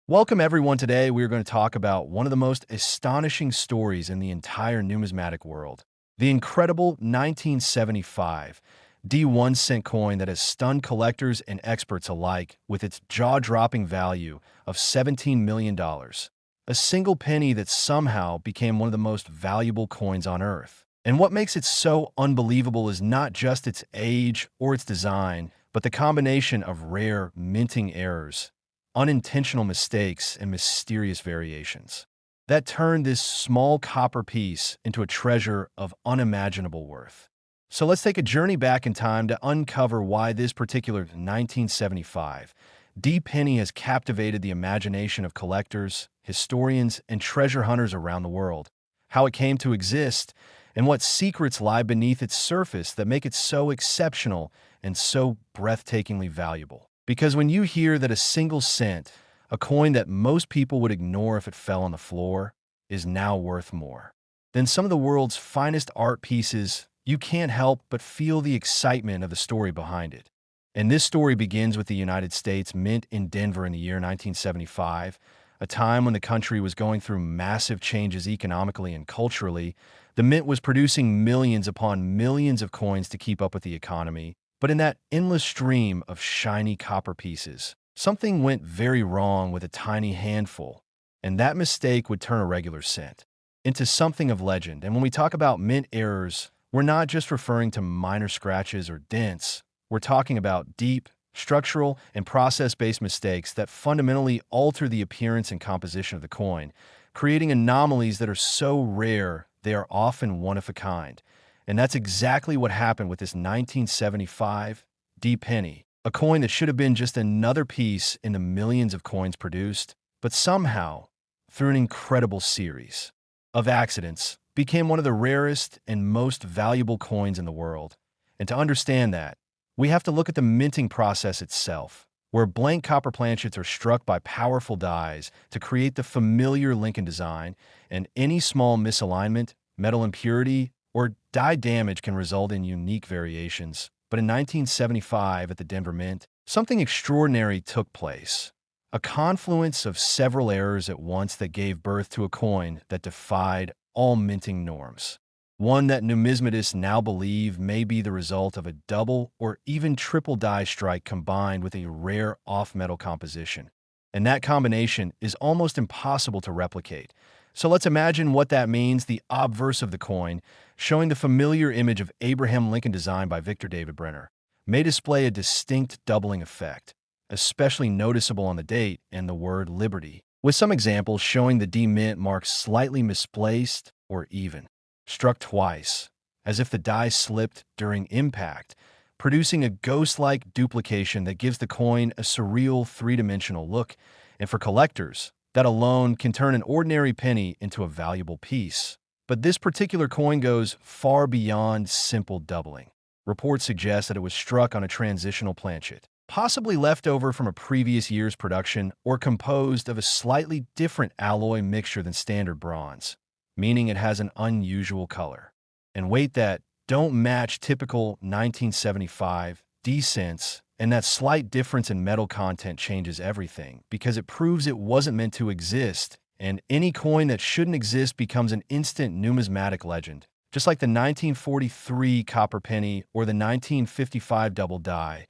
Welcome, everyone. Today, we are going to talk about one of the most astonishing stories in the entire numismatic world, the incredible 1975 D1 cent coin that has stunned collectors and experts alike with its jaw-dropping value of $17 million. A single penny that somehow became one of the most valuable coins on Earth. And what makes it so unbelievable is not just its age or its design, but the combination of rare minting errors, unintentional mistakes, and mysterious variations that turned this small copper piece into a treasure of unimaginable worth. So let's take a journey back in time to uncover why this particular 1975 D penny has captivated the imagination of collectors, historians, and treasure hunters around the world, how it came to exist, and what secrets lie beneath its surface that make it so exceptional and so breathtakingly valuable. Because when you hear that a single cent, a coin that most people would ignore if it fell on the floor, is now worth more than some of the world's finest art pieces, you can't help but feel the excitement of the story behind it. And this story begins with the United States Mint in Denver in the year 1975, a time when the country was going through massive changes economically and culturally. The Mint was producing millions upon millions of coins to keep up with the economy. But in that endless stream of shiny copper pieces, something went very wrong with a tiny handful, and that mistake would turn a regular cent into something of legend. And when we talk about mint errors, we're not just referring to minor scratches or dents. We're talking about deep, structural, and process-based mistakes that fundamentally alter the appearance and composition of the coin, creating anomalies that are so rare they are often one of a kind. And that's exactly what happened with this 1975 D penny, a coin that should have been just another piece in the millions of coins produced, but somehow, through an incredible series of accidents, became one of the rarest and most valuable coins in the world. And to understand that, we have to look at the minting process itself, where blank copper planchets are struck by powerful dies to create the familiar Lincoln design, and any small misalignment, metal impurity, or die damage can result in unique variations. But in 1975 at the Denver Mint, something extraordinary took place. A confluence of several errors at once that gave birth to a coin that defied all minting norms. One that numismatists now believe may be the result of a double or even triple die strike combined with a rare off-metal composition. And that combination is almost impossible to replicate. So let's imagine what that means. The obverse of the coin, showing the familiar image of Abraham Lincoln design by Victor David Brenner, may display a distinct doubling effect, especially noticeable on the date and the word liberty, with some examples showing the D mint mark slightly misplaced or even struck twice, as if the die slipped during impact, producing a ghost-like duplication that gives the coin a surreal three-dimensional look. And for collectors, that alone can turn an ordinary penny into a valuable piece. But this particular coin goes far beyond simple doubling. Reports suggest that it was struck on a transitional planchet, possibly left over from a previous year's production or composed of a slightly different alloy mixture than standard bronze, meaning it has an unusual color and weight that don't match typical 1975 D cents. And that slight difference in metal content changes everything because it proves it wasn't meant to exist, and any coin that shouldn't exist becomes an instant numismatic legend, just like the 1943 copper penny or the 1955 double die,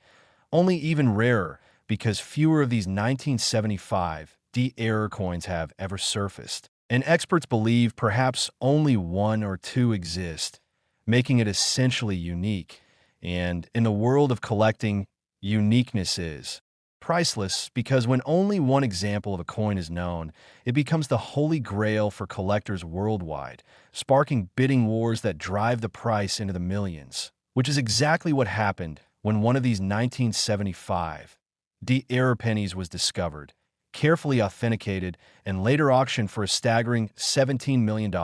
only even rarer because fewer of these 1975 D error coins have ever surfaced. And experts believe perhaps only one or two exist, making it essentially unique. And in the world of collecting, uniqueness is priceless because when only one example of a coin is known, it becomes the holy grail for collectors worldwide, sparking bidding wars that drive the price into the millions, which is exactly what happened when one of these 1975 D error pennies was discovered, carefully authenticated, and later auctioned for a staggering $17 million.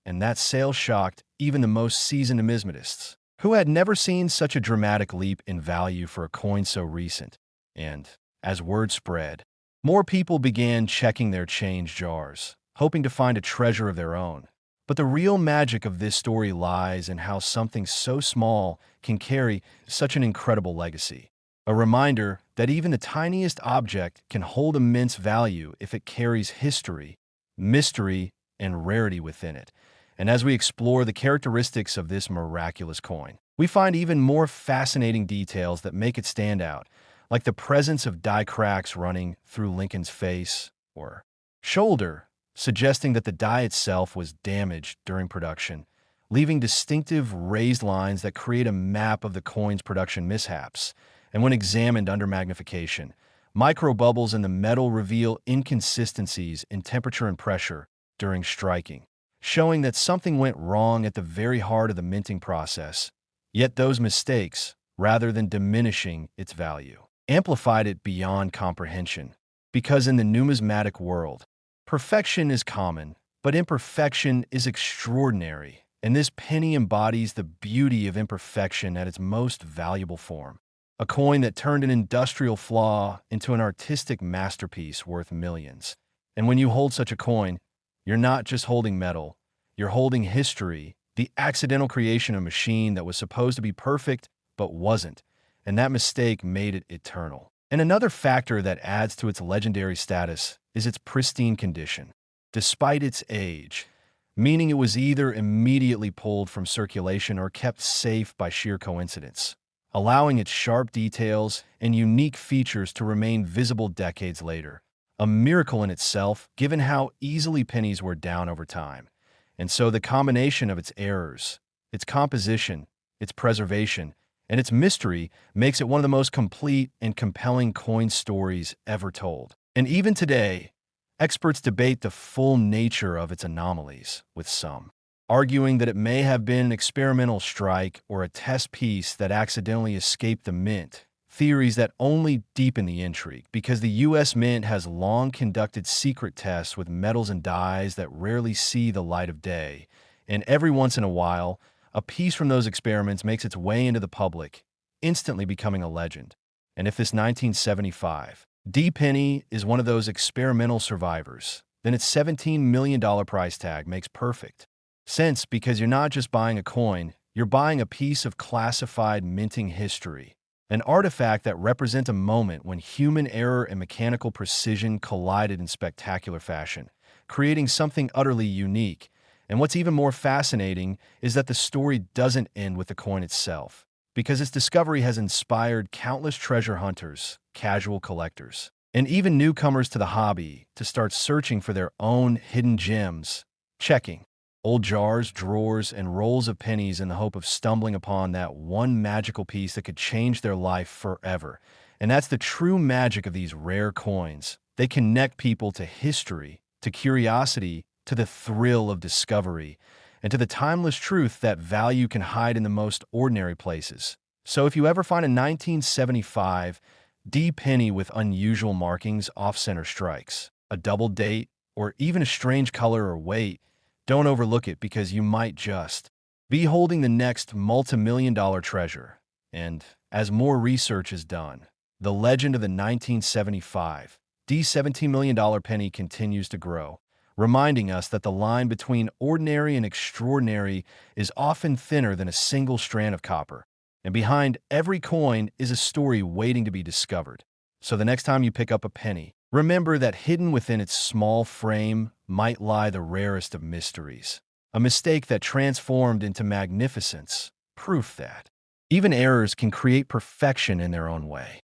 And that sale shocked even the most seasoned numismatists, who had never seen such a dramatic leap in value for a coin so recent. And as word spread, more people began checking their change jars, hoping to find a treasure of their own. But the real magic of this story lies in how something so small can carry such an incredible legacy. A reminder that even the tiniest object can hold immense value if it carries history, mystery, and rarity within it. And as we explore the characteristics of this miraculous coin, we find even more fascinating details that make it stand out, like the presence of die cracks running through Lincoln's face or shoulder, suggesting that the die itself was damaged during production, leaving distinctive raised lines that create a map of the coin's production mishaps. And when examined under magnification, microbubbles in the metal reveal inconsistencies in temperature and pressure during striking, showing that something went wrong at the very heart of the minting process. Yet those mistakes, rather than diminishing its value, amplified it beyond comprehension. Because in the numismatic world, perfection is common, but imperfection is extraordinary, and this penny embodies the beauty of imperfection at its most valuable form. A coin that turned an industrial flaw into an artistic masterpiece worth millions. And when you hold such a coin, you're not just holding metal, you're holding history, the accidental creation of a machine that was supposed to be perfect but wasn't, and that mistake made it eternal. And another factor that adds to its legendary status is its pristine condition, despite its age, meaning it was either immediately pulled from circulation or kept safe by sheer coincidence, allowing its sharp details and unique features to remain visible decades later. A miracle in itself, given how easily pennies were down over time. And so the combination of its errors, its composition, its preservation, and its mystery makes it one of the most complete and compelling coin stories ever told. And even today, experts debate the full nature of its anomalies, with some arguing that it may have been an experimental strike or a test piece that accidentally escaped the mint, theories that only deepen the intrigue because the U.S. Mint has long conducted secret tests with metals and dyes that rarely see the light of day, and every once in a while, a piece from those experiments makes its way into the public, instantly becoming a legend. And if this 1975 D penny is one of those experimental survivors, then its $17 million price tag makes perfect sense because you're not just buying a coin, you're buying a piece of classified minting history, an artifact that represents a moment when human error and mechanical precision collided in spectacular fashion, creating something utterly unique. And what's even more fascinating is that the story doesn't end with the coin itself, because its discovery has inspired countless treasure hunters, casual collectors, and even newcomers to the hobby to start searching for their own hidden gems, checking old jars, drawers, and rolls of pennies in the hope of stumbling upon that one magical piece that could change their life forever. And that's the true magic of these rare coins. They connect people to history, to curiosity, to the thrill of discovery, and to the timeless truth that value can hide in the most ordinary places. So if you ever find a 1975 D penny with unusual markings, off-center strikes, a double date, or even a strange color or weight, don't overlook it because you might just be holding the next multi-million-dollar treasure. And as more research is done, the legend of the 1975 D $17 million penny continues to grow, reminding us that the line between ordinary and extraordinary is often thinner than a single strand of copper. And behind every coin is a story waiting to be discovered. So the next time you pick up a penny, remember that hidden within its small frame might lie the rarest of mysteries, a mistake that transformed into magnificence, proof that even errors can create perfection in their own way.